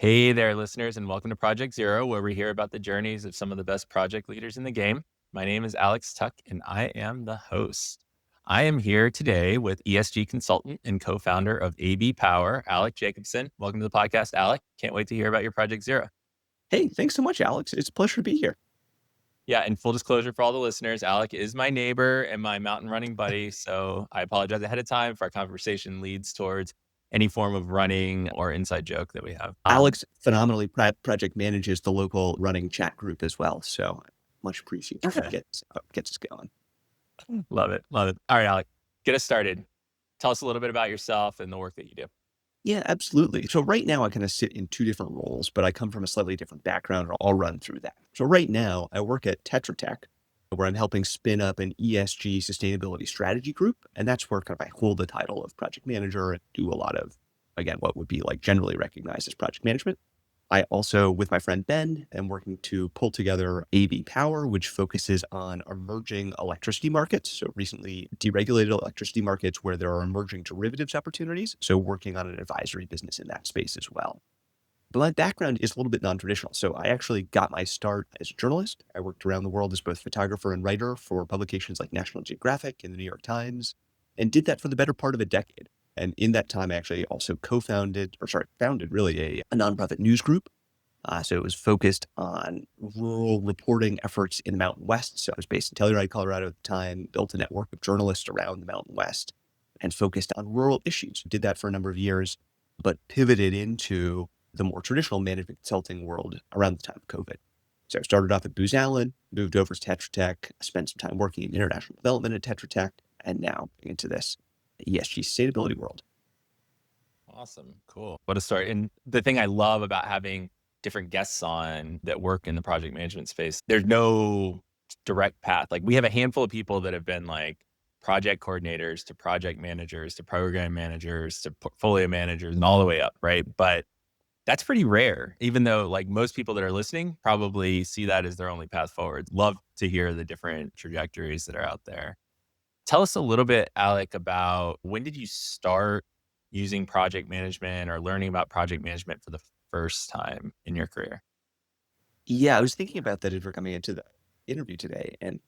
Hey there, listeners, and welcome to Project Zero, where we hear about the journeys of some of the best project leaders in the game. My name is Alex Tuck, and I am the host. I am here today with ESG consultant and co-founder of AB Power, Alec Jacobson. Welcome to the podcast, Alec. Can't wait to hear about your Project Zero. Hey, thanks so much, Alex. It's a pleasure to be here. Yeah, and full disclosure for all the listeners, Alec is my neighbor and my mountain running buddy. So I apologize ahead of time if our conversation leads towards any form of running or inside joke that we have. Alex phenomenally project manages the local running chat group as well. So much appreciated. Gets us going. Love it. Love it. All right, Alec, get us started. Tell us a little bit about yourself and the work that you do. Yeah, absolutely. So right now I kind of sit in two different roles, but I come from a slightly different background. I'll run through that. So right now I work at TetraTech, where I'm helping spin up an ESG sustainability strategy group. And that's where kind of I hold the title of project manager and do a lot of, again, what would be like generally recognized as project management. I also, with my friend Ben, am working to pull together AB Power, which focuses on emerging electricity markets. So recently deregulated electricity markets where there are emerging derivatives opportunities. So working on an advisory business in that space as well. But my background is a little bit non-traditional. So I actually got my start as a journalist. I worked around the world as both photographer and writer for publications like National Geographic and the New York Times, and did that for the better part of a decade. And in that time, I actually also founded really a nonprofit news group. So it was focused on rural reporting efforts in the Mountain West. So I was based in Telluride, Colorado at the time, built a network of journalists around the Mountain West and focused on rural issues. Did that for a number of years, but pivoted into the more traditional management consulting world around the time of COVID. So I started off at Booz Allen, moved over to Tetra Tech, spent some time working in international development at Tetra Tech, and now into this ESG sustainability world. Awesome. Cool. What a story. And the thing I love about having different guests on that work in the project management space, there's no direct path. Like we have a handful of people that have been like project coordinators to project managers to program managers to portfolio managers and all the way up, right? But that's pretty rare, even though like most people that are listening probably see that as their only path forward. Love to hear the different trajectories that are out there. Tell us a little bit, Alec, about when did you start using project management or learning about project management for the first time in your career? Yeah, I was thinking about that as we're coming into the interview today. And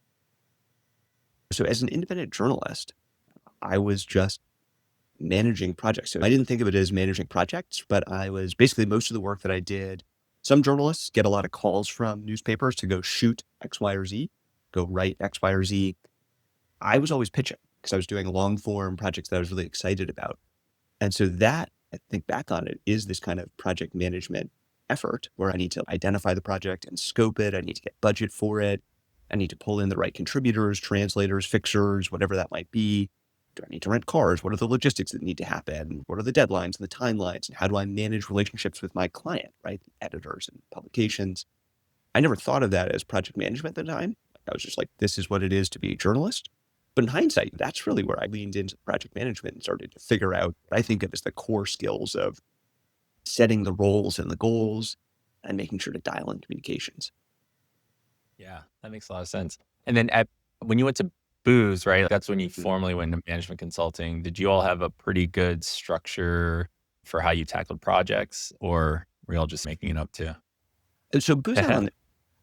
so as an independent journalist, I was just managing projects. So I didn't think of it as managing projects, but I was basically most of the work that I did. Some journalists get a lot of calls from newspapers to go shoot X, Y, or Z, go write X, Y, or Z. I was always pitching because I was doing long form projects that I was really excited about. And so that, I think back on it, is this kind of project management effort where I need to identify the project and scope it. I need to get budget for it. I need to pull in the right contributors, translators, fixers, whatever that might be. Do I need to rent cars? What are the logistics that need to happen? What are the deadlines and the timelines? And how do I manage relationships with my client, right? Editors and publications. I never thought of that as project management at the time. I was just like, this is what it is to be a journalist. But in hindsight, that's really where I leaned into project management and started to figure out what I think of as the core skills of setting the roles and the goals and making sure to dial in communications. Yeah, that makes a lot of sense. And then when you went to Booz, right? That's when you Mhm. formally went into management consulting. Did you all have a pretty good structure for how you tackled projects, or were you all just making it up too? And so Booz Allen,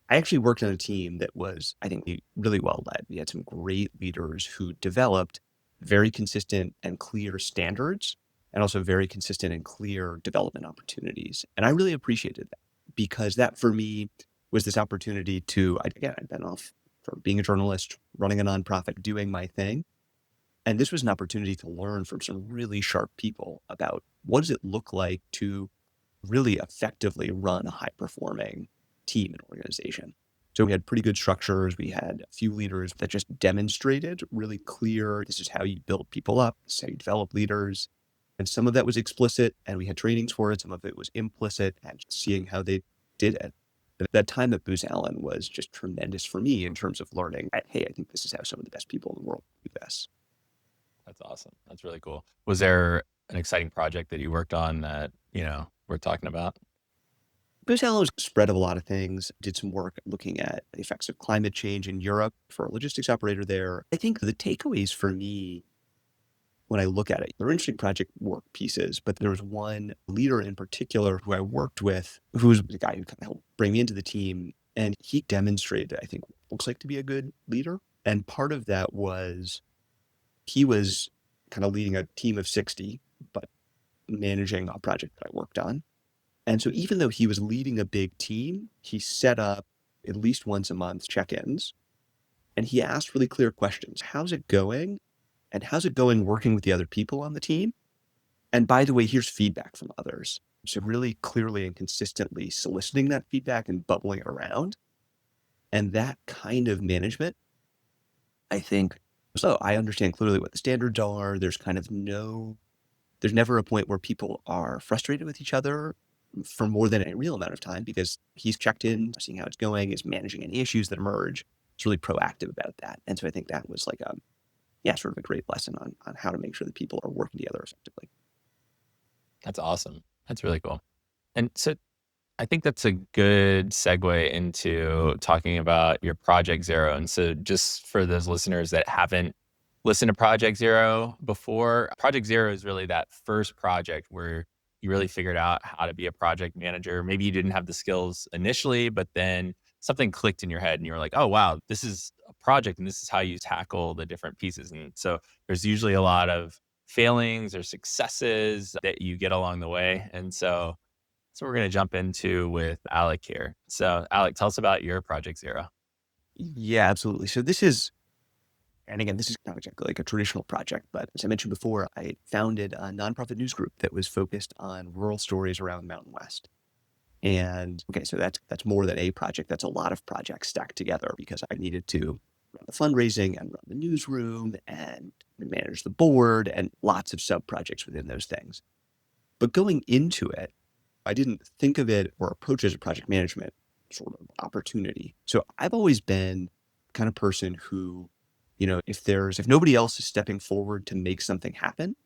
I actually worked on a team that was, I think, really well led. We had some great leaders who developed very consistent and clear standards and also very consistent and clear development opportunities. And I really appreciated that because that for me was this opportunity to, again, I'd been off for being a journalist, running a nonprofit, doing my thing. And this was an opportunity to learn from some really sharp people about what does it look like to really effectively run a high performing team and organization. So we had pretty good structures. We had a few leaders that just demonstrated really clear, this is how you build people up, this is how you develop leaders. And some of that was explicit and we had trainings for it. Some of it was implicit and just seeing how they did it. But that time at Booz Allen was just tremendous for me in terms of learning, hey, I think this is how some of the best people in the world do this. That's awesome. That's really cool. Was there an exciting project that you worked on that, we're talking about? Booz Allen was spread of a lot of things, did some work looking at the effects of climate change in Europe for a logistics operator there. I think the takeaways for me when I look at it. They're interesting project work pieces, but there was one leader in particular who I worked with, who was the guy who kind of helped bring me into the team. And he demonstrated, I think, what looks like to be a good leader. And part of that was he was kind of leading a team of 60, but managing a project that I worked on. And so even though he was leading a big team, he set up at least once a month check-ins, and he asked really clear questions. How's it going? And how's it going working with the other people on the team? And by the way, here's feedback from others. So really clearly and consistently soliciting that feedback and bubbling it around. And that kind of management, I think, so I understand clearly what the standards are. There's never a point where people are frustrated with each other for more than a real amount of time because he's checked in, seeing how it's going, is managing any issues that emerge. It's really proactive about that. And so I think that was like sort of a great lesson on how to make sure that people are working together effectively. That's awesome. That's really cool. And so I think that's a good segue into talking about your Project Zero. And so just for those listeners that haven't listened to Project Zero before, Project Zero is really that first project where you really figured out how to be a project manager. Maybe you didn't have the skills initially, but then something clicked in your head and you were like, oh, wow, this is a project and this is how you tackle the different pieces. And so there's usually a lot of failings or successes that you get along the way. And so we're going to jump into with Alec here. So Alec, tell us about your Project Zero. Yeah, absolutely. So and again, this is not exactly like a traditional project, but as I mentioned before, I founded a nonprofit news group that was focused on rural stories around the Mountain West. And okay, so that's more than a project. That's a lot of projects stacked together because I needed to run the fundraising and run the newsroom and manage the board and lots of sub projects within those things. But going into it, I didn't think of it or approach it as a project management sort of opportunity. So I've always been the kind of person who, if nobody else is stepping forward to make something happen,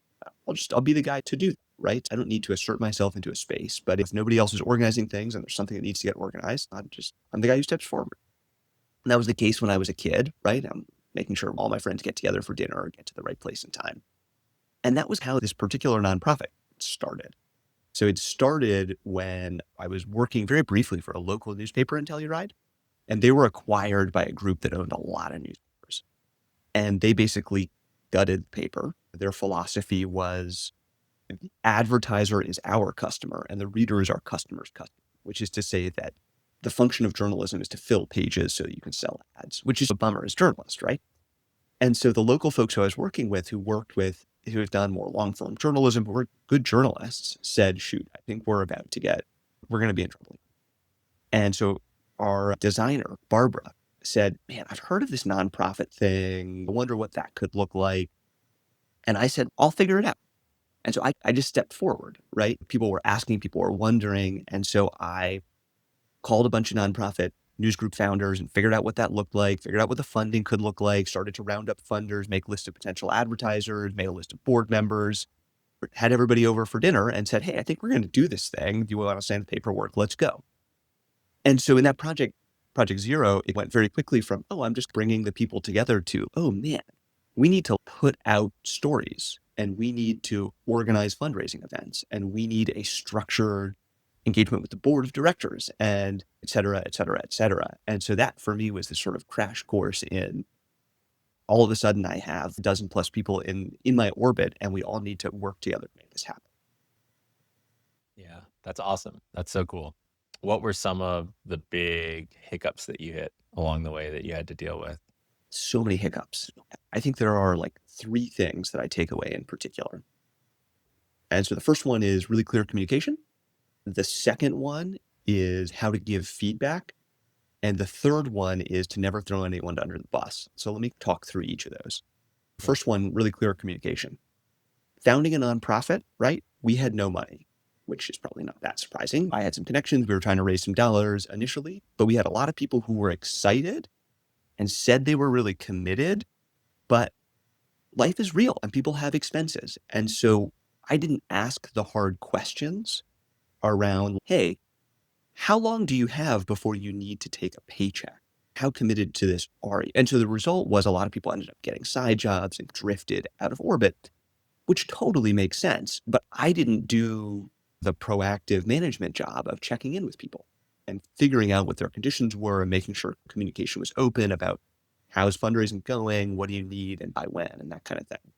I'll be the guy to do that, right? I don't need to assert myself into a space, but if nobody else is organizing things and there's something that needs to get organized, I'm the guy who steps forward. And that was the case when I was a kid, right? I'm making sure all my friends get together for dinner or get to the right place in time. And that was how this particular nonprofit started. So it started when I was working very briefly for a local newspaper in Telluride, and they were acquired by a group that owned a lot of newspapers. And they basically gutted the paper. Their philosophy was the advertiser is our customer and the reader is our customer's customer, which is to say that the function of journalism is to fill pages so that you can sell ads, which is a bummer as journalists, right? And so the local folks who I was working with, who have done more long-form journalism, who were good journalists, said, shoot, I think we're going to be in trouble. And so our designer, Barbara, said, man, I've heard of this nonprofit thing. I wonder what that could look like. And I said, I'll figure it out. And so I just stepped forward, right? People were asking, people were wondering. And so I called a bunch of nonprofit news group founders and figured out what that looked like, figured out what the funding could look like, started to round up funders, make a list of potential advertisers, made a list of board members, had everybody over for dinner and said, hey, I think we're going to do this thing. Do you want to sign the paperwork? Let's go. And so in that Project Zero, it went very quickly from, oh, I'm just bringing the people together to, oh man, we need to put out stories and we need to organize fundraising events and we need a structured engagement with the board of directors and et cetera, et cetera, et cetera. And so that for me was this sort of crash course in all of a sudden I have a dozen plus people in my orbit and we all need to work together to make this happen. Yeah, that's awesome. That's so cool. What were some of the big hiccups that you hit along the way that you had to deal with? So many hiccups. I think there are like three things that I take away in particular. And so the first one is really clear communication. The second one is how to give feedback. And the third one is to never throw anyone under the bus. So let me talk through each of those. First one, really clear communication. Founding a nonprofit, right? We had no money, which is probably not that surprising. I had some connections. We were trying to raise some dollars initially, but we had a lot of people who were excited and said they were really committed, but life is real and people have expenses. And so I didn't ask the hard questions around, hey, how long do you have before you need to take a paycheck? How committed to this are you? And so the result was a lot of people ended up getting side jobs and drifted out of orbit. which totally makes sense. But I didn't do the proactive management job of checking in with people and figuring out what their conditions were and making sure communication was open about how's fundraising going, what do you need, and by when, and that kind of thing.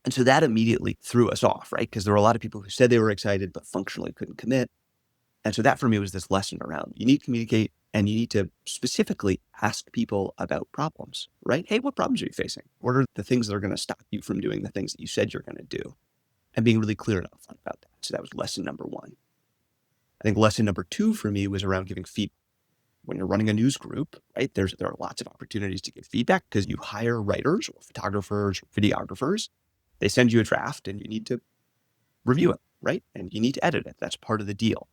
And so that immediately threw us off, right? Because there were a lot of people who said they were excited, but functionally couldn't commit. And so that for me was this lesson around you need to communicate and you need to specifically ask people about problems, right? Hey, what problems are you facing? What are the things that are going to stop you from doing the things that you said you're going to do? And being really clear and upfront about that. So that was lesson number one. I think lesson number two for me was around giving feedback. When you're running a news group, right, there are lots of opportunities to give feedback because you hire writers or photographers or videographers. They send you a draft and you need to review it, right? And you need to edit it. That's part of the deal.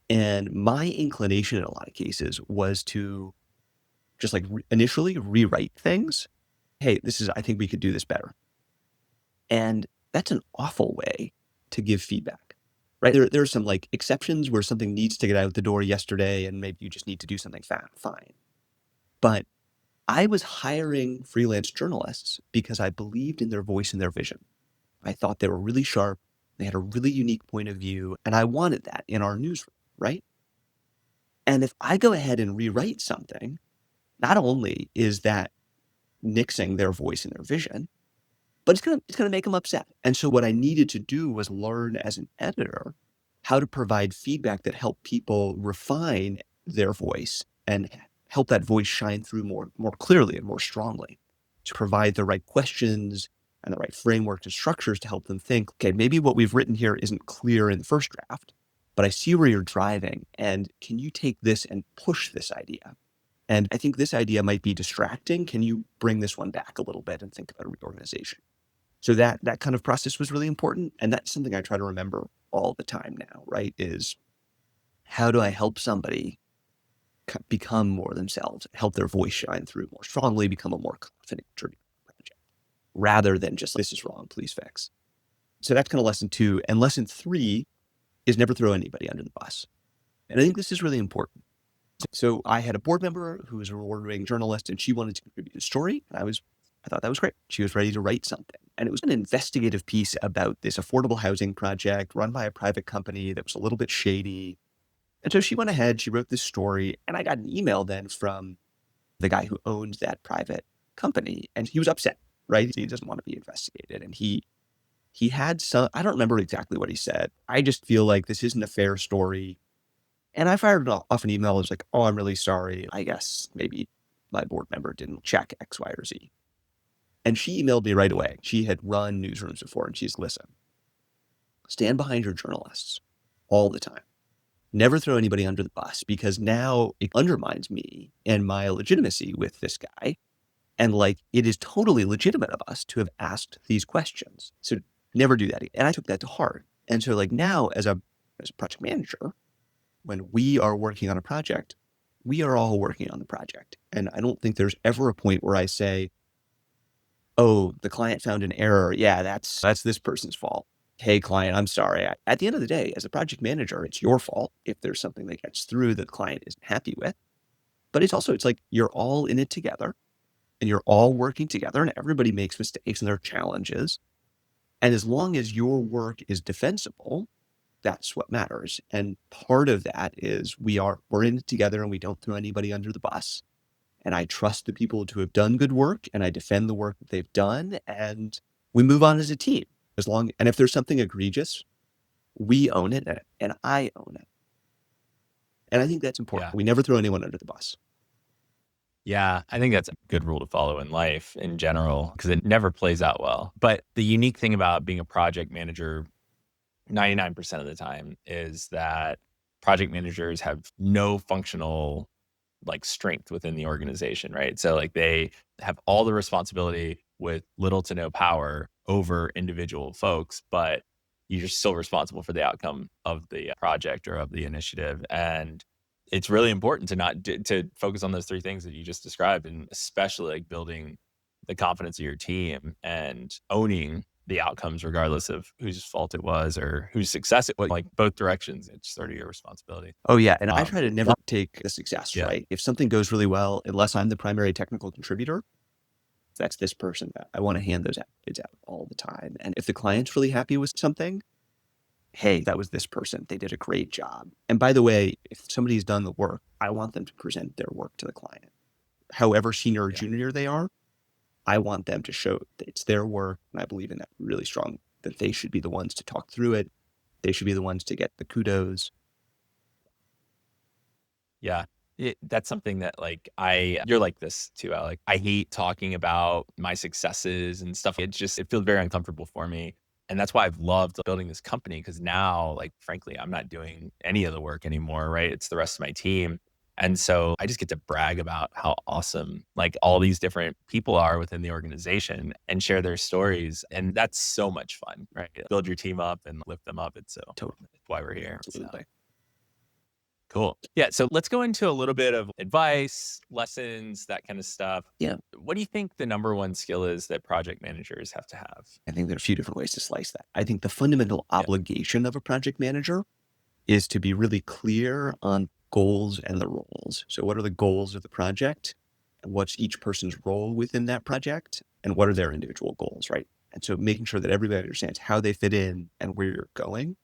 And my inclination in a lot of cases was to just like initially rewrite things. Hey, I think we could do this better. And that's an awful way to give feedback, right? There are some like exceptions where something needs to get out the door yesterday and maybe you just need to do something fine. But I was hiring freelance journalists because I believed in their voice and their vision. I thought they were really sharp. They had a really unique point of view, and I wanted that in our newsroom, right? And if I go ahead and rewrite something, not only is that nixing their voice and their vision, but it's gonna make them upset. And so what I needed to do was learn as an editor how to provide feedback that helped people refine their voice and help that voice shine through more clearly and more strongly, to provide the right questions and the right frameworks and structures to help them think, okay, maybe what we've written here isn't clear in the first draft, but I see where you're driving. And can you take this and push this idea? And I think this idea might be distracting. Can you bring this one back a little bit and think about a reorganization? So that kind of process was really important. And that's something I try to remember all the time now, right? Is how do I help somebody become more themselves, help their voice shine through more strongly, become a more confident contributor project, rather than just, this is wrong, please fix. So that's kind of lesson two. And lesson three is never throw anybody under the bus. And I think this is really important. So I had a board member who was an award-winning journalist, and she wanted to contribute a story. And I thought that was great. She was ready to write something. And it was an investigative piece about this affordable housing project run by a private company that was a little bit shady. And so she went ahead, she wrote this story, and I got an email then from the guy who owned that private company. And he was upset, right? He doesn't want to be investigated. And he had some, I don't remember exactly what he said. I just feel like this isn't a fair story. And I fired off an email. I was like, oh, I'm really sorry. I guess maybe my board member didn't check X, Y, or Z. And she emailed me right away. She had run newsrooms before, and she's, listen, stand behind your journalists all the time. Never throw anybody under the bus, because now it undermines me and my legitimacy with this guy. And like, it is totally legitimate of us to have asked these questions. So never do that. And I took that to heart. And so like now as a project manager, when we are working on a project, we are all working on the project. And I don't think there's ever a point where I say, oh, the client found an error. Yeah, that's this person's fault. Hey, client, I'm sorry. At the end of the day, as a project manager, it's your fault if there's something that gets through that the client isn't happy with. But it's like you're all in it together and you're all working together, and everybody makes mistakes and there are challenges. And as long as your work is defensible, that's what matters. And part of that is we're in it together and we don't throw anybody under the bus. And I trust the people to have done good work, and I defend the work that they've done, and we move on as a team. And if there's something egregious, we own it and I own it. And I think that's important. Yeah. We never throw anyone under the bus. Yeah, I think that's a good rule to follow in life in general, because it never plays out well. But the unique thing about being a project manager 99% of the time is that project managers have no functional like strength within the organization, right? So like they have all the responsibility with little to no power over individual folks, but you're still responsible for the outcome of the project or of the initiative. And it's really important to not to focus on those three things that you just described, and especially like building the confidence of your team and owning the outcomes regardless of whose fault it was or whose success it was. Like both directions, it's sort of your responsibility. Oh yeah. And I try to never take the success, Yeah. right? If something goes really well, unless I'm the primary technical contributor, That's this person. I want to hand those bids out all the time. And if the client's really happy with something, hey, that was this person. They did a great job. And by the way, if somebody's done the work, I want them to present their work to the client. However senior or Yeah. junior they are, I want them to show that it's their work. And I believe in that really strong, that they should be the ones to talk through it. They should be the ones to get the kudos. Yeah. That's something that you're like this too, Alec. I hate talking about my successes and stuff. It feels very uncomfortable for me. And that's why I've loved building this company because now, like, frankly, I'm not doing any of the work anymore, right? It's the rest of my team. And so I just get to brag about how awesome like all these different people are within the organization and share their stories. And that's so much fun, right? Build your team up and lift them up. Totally. It's why we're here. So. Absolutely. Cool. Yeah. So let's go into a little bit of advice, lessons, that kind of stuff. Yeah. What do you think the number one skill is that project managers have to have? I think there are a few different ways to slice that. I think the fundamental Yeah. obligation of a project manager is to be really clear on goals and the roles. So what are the goals of the project? What's each person's role within that project? And what are their individual goals, right? And so making sure that everybody understands how they fit in and where you're going.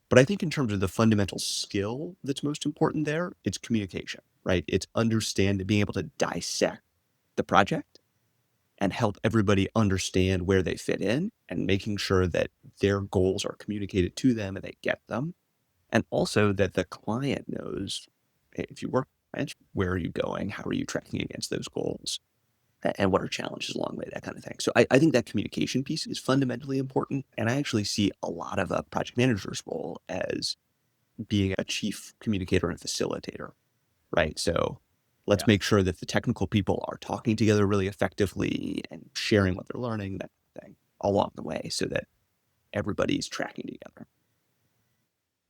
But I think in terms of the fundamental skill that's most important there, it's communication, right? It's being able to dissect the project and help everybody understand where they fit in and making sure that their goals are communicated to them and they get them. And also that the client knows, hey, if you work with clients, where are you going? How are you tracking against those goals? And what are challenges along the way, that kind of thing. So I think that communication piece is fundamentally important. And I actually see a lot of a project manager's role as being a chief communicator and facilitator, right? So let's Yeah. make sure that the technical people are talking together really effectively and sharing what they're learning, that kind of thing, along the way so that everybody's tracking together.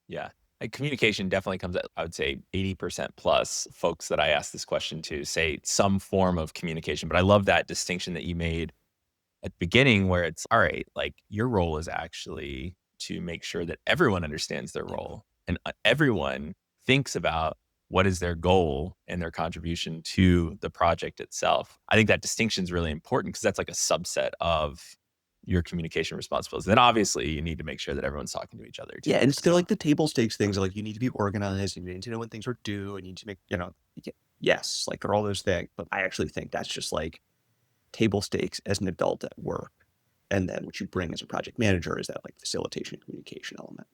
Yeah. Communication definitely comes at, I would say, 80% plus folks that I ask this question to say some form of communication. But I love that distinction that you made at the beginning where it's all right, like your role is actually to make sure that everyone understands their role and everyone thinks about what is their goal and their contribution to the project itself. I think that distinction is really important because that's like a subset of your communication responsibilities. Then obviously you need to make sure that everyone's talking to each other Yeah, too. and they're So like the table stakes things. Like you need to be organized, and you need to know when things are due, and you need to make, yes, like they're all those things. But I actually think that's just like table stakes as an adult at work. And then what you bring as a project manager is that like facilitation communication element.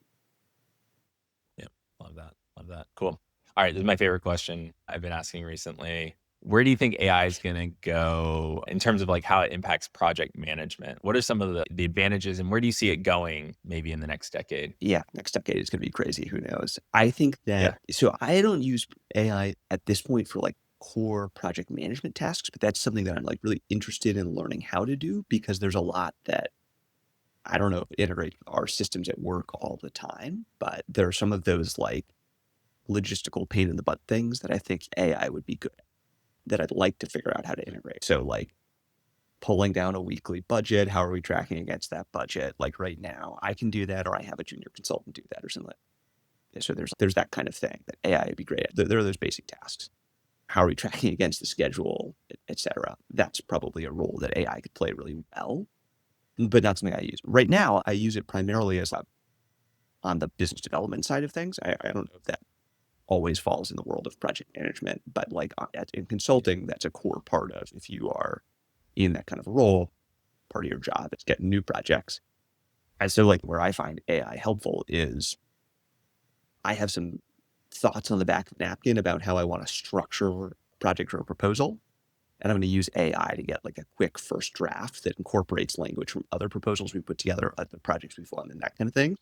yeah, love that. Love that. Cool. All right. This is my favorite question I've been asking recently. Where do you think AI is going to go in terms of like how it impacts project management? What are some of the advantages and where do you see it going maybe in the next decade? Yeah, next decade is going to be crazy. Who knows? I think that, Yeah. so I don't use AI at this point for like core project management tasks, but that's something that I'm like really interested in learning how to do because there's a lot that I don't know if it integrates with our systems at work all the time, but there are some of those like logistical pain in the butt things that I think AI would be good at, that I'd like to figure out how to integrate. So like pulling down a weekly budget, how are we tracking against that budget? Like right now, I can do that, or I have a junior consultant do that, or something. So there's that kind of thing that AI would be great at. There are those basic tasks. How are we tracking against the schedule, et cetera? That's probably a role that AI could play really well, but not something I use. Right now, I use it primarily as on the business development side of things. I don't know if that always falls in the world of project management, but like in consulting, that's a core part of if you are in that kind of a role, part of your job is getting new projects. And so like where I find AI helpful is I have some thoughts on the back of a napkin about how I want to structure a project or a proposal. And I'm going to use AI to get like a quick first draft that incorporates language from other proposals we put together, other projects we've won, and that kind of thing.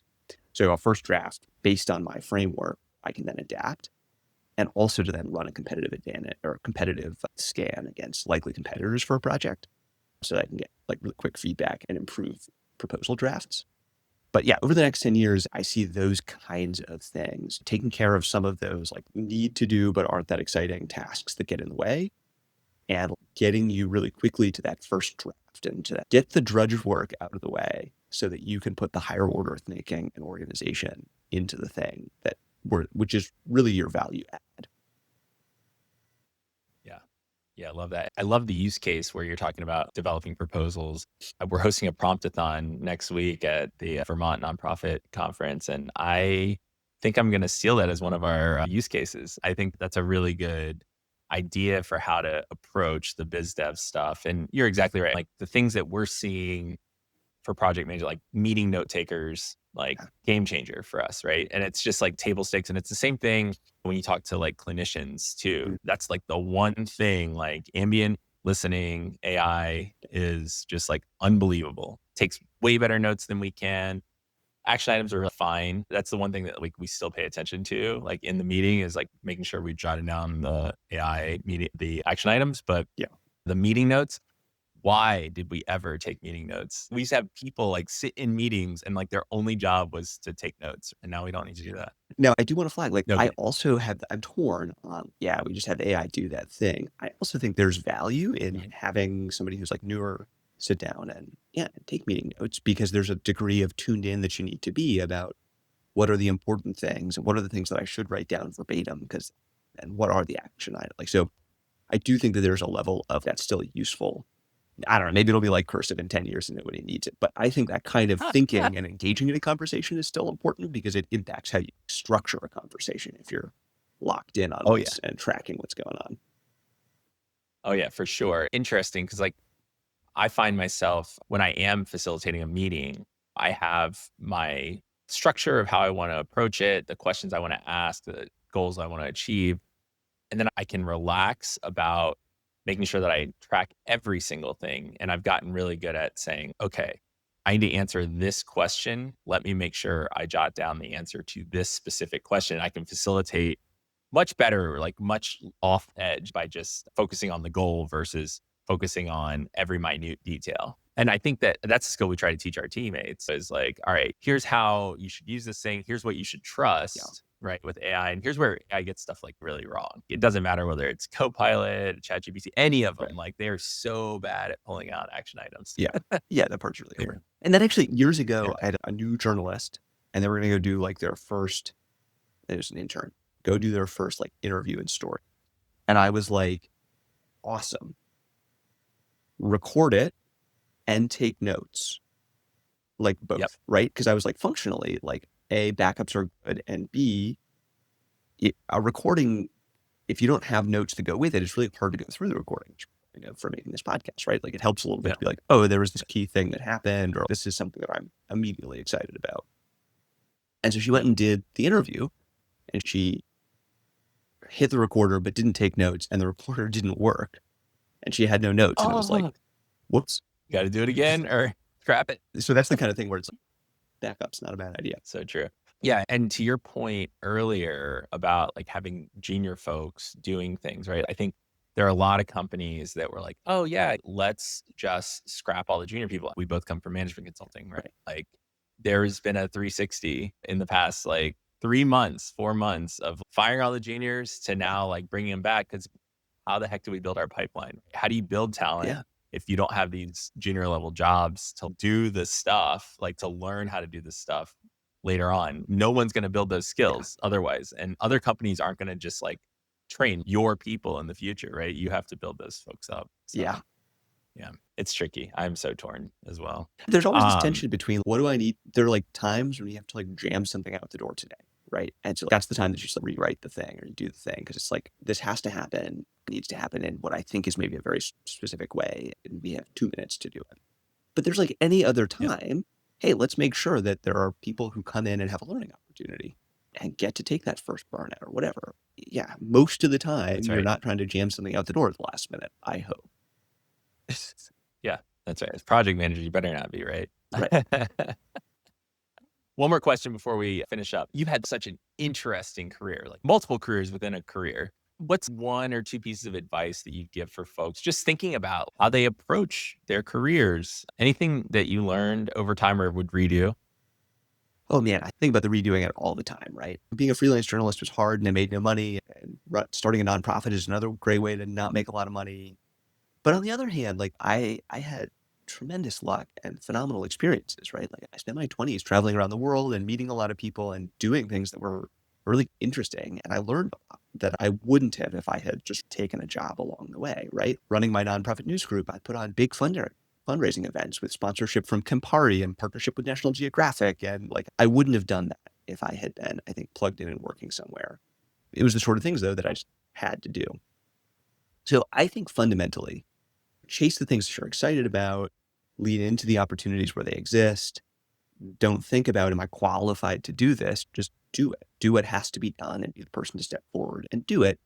So a first draft based on my framework, I can then adapt and also to then run a competitive advantage or a competitive scan against likely competitors for a project so that I can get like really quick feedback and improve proposal drafts. But yeah, over the next 10 years, I see those kinds of things taking care of some of those like need to do, but aren't that exciting tasks that get in the way and getting you really quickly to that first draft and to get the drudge work out of the way so that you can put the higher order thinking and organization into the thing which is really your value add. Yeah. Yeah, I love that. I love the use case where you're talking about developing proposals. We're hosting a promptathon next week at the Vermont Nonprofit Conference, and I think I'm going to steal that as one of our use cases. I think that's a really good idea for how to approach the biz dev stuff. And you're exactly right. Like the things that we're seeing for project manager, like meeting note takers, like Yeah. game changer for us, right? And it's just like table stakes. And it's the same thing when you talk to like clinicians too. Mm. That's like the one thing, like ambient listening AI is just like unbelievable. Takes way better notes than we can. Action items are fine. That's the one thing that like we still pay attention to, like in the meeting, is like making sure we jotted down the AI meeting, the action items, but Yeah. the meeting notes, why did we ever take meeting notes? We used to have people like sit in meetings and like their only job was to take notes. And now we don't need to do that. Now, I do want to flag, like, I Okay. also have, I'm torn on, yeah, we just had AI do that thing. I also think there's value in Mhm. having somebody who's like newer sit down and, yeah, take meeting notes because there's a degree of tuned in that you need to be about what are the important things and what are the things that I should write down verbatim because, and what are the action items. Like, so I do think that there's a level of that's still useful. I don't know, maybe it'll be like cursive in 10 years and nobody needs it. But I think that kind of thinking and engaging in a conversation is still important because it impacts how you structure a conversation if you're locked in on Oh, yeah. what's and tracking what's going on. Oh, yeah, for sure. Interesting. Cause like I find myself when I am facilitating a meeting, I have my structure of how I want to approach it, the questions I want to ask, the goals I want to achieve. And then I can relax about making sure that I track every single thing. And I've gotten really good at saying, okay, I need to answer this question. Let me make sure I jot down the answer to this specific question. I can facilitate much better, like much off edge by just focusing on the goal versus focusing on every minute detail. And I think that that's a skill we try to teach our teammates is like, all right, here's how you should use this thing. Here's what you should Yeah. trust, right, with AI. And here's where AI gets stuff like really wrong. It doesn't matter whether it's Copilot, ChatGPT, any of them. Right. Like they're so bad at pulling out action items. Yeah. Yeah. That part's really They're- hard. And then actually years ago, yeah. I had a new journalist and they were going to go do like their first, it was an intern, go do their first like interview and story. And I was like, awesome. Record it and take notes, like Yep. both, right? Because I was like, functionally, like A, backups are good, and B, a recording, if you don't have notes to go with it, it's really hard to go through the recording, for making this podcast, right? Like it helps a little bit Yeah. to be like, oh, there was this key thing that happened, or this is something that I'm immediately excited about. And so she went Yep. and did the interview, and she hit the recorder but didn't take notes, and the recorder didn't work, and she had no notes, and it was like, Oh, whoops. got to do it again or scrap it. So that's the kind of thing where it's like, backup's not a bad idea. So true. Yeah. And to your point earlier about like having junior folks doing things, right? I think there are a lot of companies that were like, oh, yeah, let's just scrap all the junior people. We both come from management consulting, right? Right. Like there's been a 360 in the past, like 3 months, 4 months of firing all the juniors to now like bringing them back. Cause how the heck do we build our pipeline? How do you build talent Yeah. if you don't have these junior level jobs to do this stuff, like to learn how to do this stuff later on? No one's going to build those Yeah. skills otherwise. And other companies aren't going to just like train your people in the future, right? You have to build those folks up. So, Yeah. yeah, it's tricky. I'm so torn as well. There's always this Um, tension between what do I need? There are like times when you have to like jam something out the door today, right? And so that's the time that you just like rewrite the thing or you do the thing because it's like this has to happen, needs to happen in what I think is maybe a very specific way, and we have 2 minutes to do it. But there's like any other yeah, time, hey, let's make sure that there are people who come in and have a learning opportunity and get to take that first burnout or whatever. Yeah, most of the time that's you're right. not trying to jam something out the door at the last minute. I hope. Yeah, that's right. As project manager, you better not be, right? Right. One more question before we finish up. You've had such an interesting career, like multiple careers within a career. What's one or two pieces of advice that you'd give for folks just thinking about how they approach their careers? Anything that you learned over time or would redo? Oh man, I think about the redoing it all the time, right? Being a freelance journalist was hard and I made no money. And starting a nonprofit is another great way to not make a lot of money. But on the other hand, like I had tremendous luck and phenomenal experiences, right? Like I spent my 20s traveling around the world and meeting a lot of people and doing things that were really interesting. And I learned a lot that I wouldn't have if I had just taken a job along the way, right? Running my nonprofit news group, I put on big fundraising events with sponsorship from Campari and partnership with National Geographic. And like, I wouldn't have done that if I had been, I think, plugged in and working somewhere. It was the sort of things, though, that I just had to do. So I think fundamentally, chase the things that you're excited about, lean into the opportunities where they exist. Don't think about, am I qualified to do this? Just do it. Do what has to be done and be the person to step forward and do it.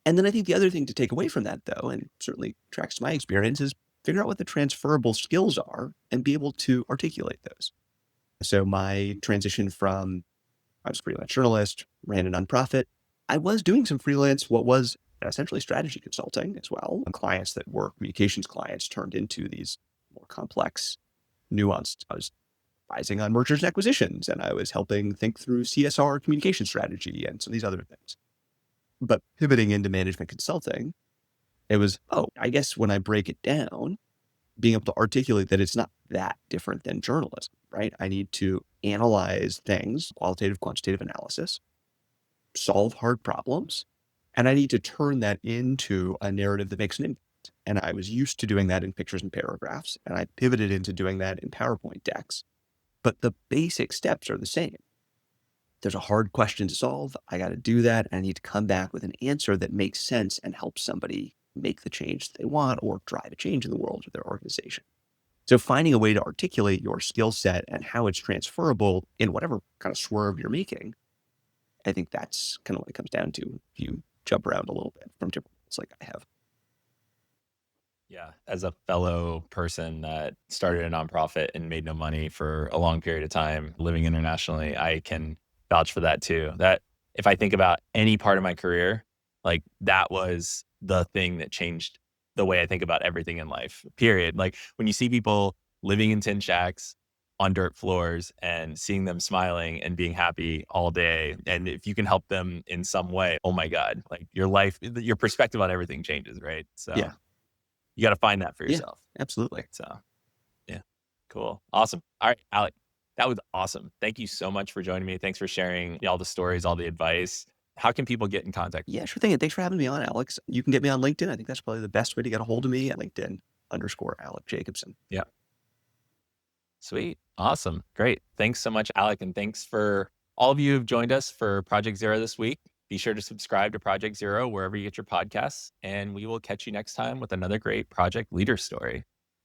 And then I think the other thing to take away from that, though, and certainly tracks to my experience, is figure out what the transferable skills are and be able to articulate those. So my transition from, I was a freelance journalist, ran a nonprofit. I was doing some freelance, what was essentially strategy consulting as well. And clients that were communications clients turned into these more complex, nuanced. I was advising on mergers and acquisitions, and I was helping think through CSR communication strategy and some of these other things. But pivoting into management consulting, it was, oh, I guess when I break it down, being able to articulate that it's not that different than journalism, right? I need to analyze things, qualitative, quantitative analysis, solve hard problems, and I need to turn that into a narrative that makes an impact. And I was used to doing that in pictures and paragraphs, and I pivoted into doing that in PowerPoint decks. But the basic steps are the same. There's a hard question to solve. I got to do that. I need to come back with an answer that makes sense and helps somebody make the change that they want or drive a change in the world or their organization. So finding a way to articulate your skill set and how it's transferable in whatever kind of swerve you're making, I think that's kind of what it comes down to if you jump around a little bit from different roles like I have. Yeah. As a fellow person that started a nonprofit and made no money for a long period of time living internationally, I can vouch for that too. That if I think about any part of my career, like that was the thing that changed the way I think about everything in life, period. Like when you see people living in tin shacks on dirt floors and seeing them smiling and being happy all day. And if you can help them in some way, oh my God, like your life, your perspective on everything changes, right? So Yeah. you got to find that for Yeah, yourself. absolutely. So yeah, cool. Awesome. All right, Alec, that was awesome. Thank you so much for joining me. Thanks for sharing all the stories, all the advice. How can people get in contact? Yeah, sure thing. And thanks for having me on, Alex. You can get me on LinkedIn. I think that's probably the best way to get a hold of me at LinkedIn_Alec Jacobson. Yeah. Sweet. Awesome. Great. Thanks so much, Alec. And thanks for all of you who've joined us for Project Zero this week. Be sure to subscribe to Project Zero wherever you get your podcasts, and we will catch you next time with another great project leader story.